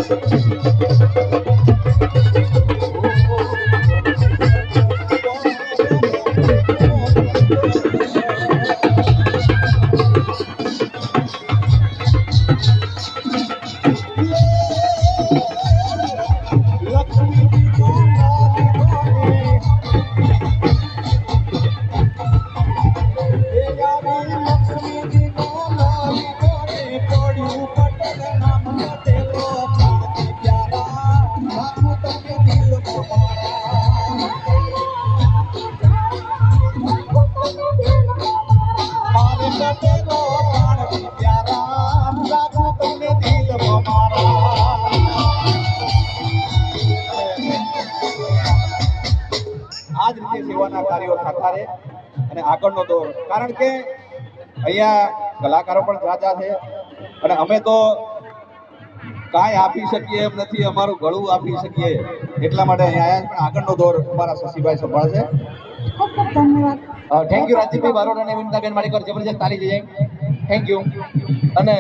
આ જ રીતે સેવાના કાર્યો થતા રહે અને આગળનો દોર, કારણ કે અહીંયા કલાકારો પણ રાજા છે અને અમે તો કાંઈ આપી શકીએ એમ નથી, અમારું ગળું આપી શકીએ એટલા માટે અહીંયા આવ્યા. પણ આગળનો દોર અમારા શશીભાઈ સંભાળશે. ખૂબ ખૂબ ધન્યવાદ. થેન્ક યુ રાજદીપભાઈ બારોટ અને વિનતાબેન મારીકર, જબરજસ્ત તાળી જઈ. Thank you. અને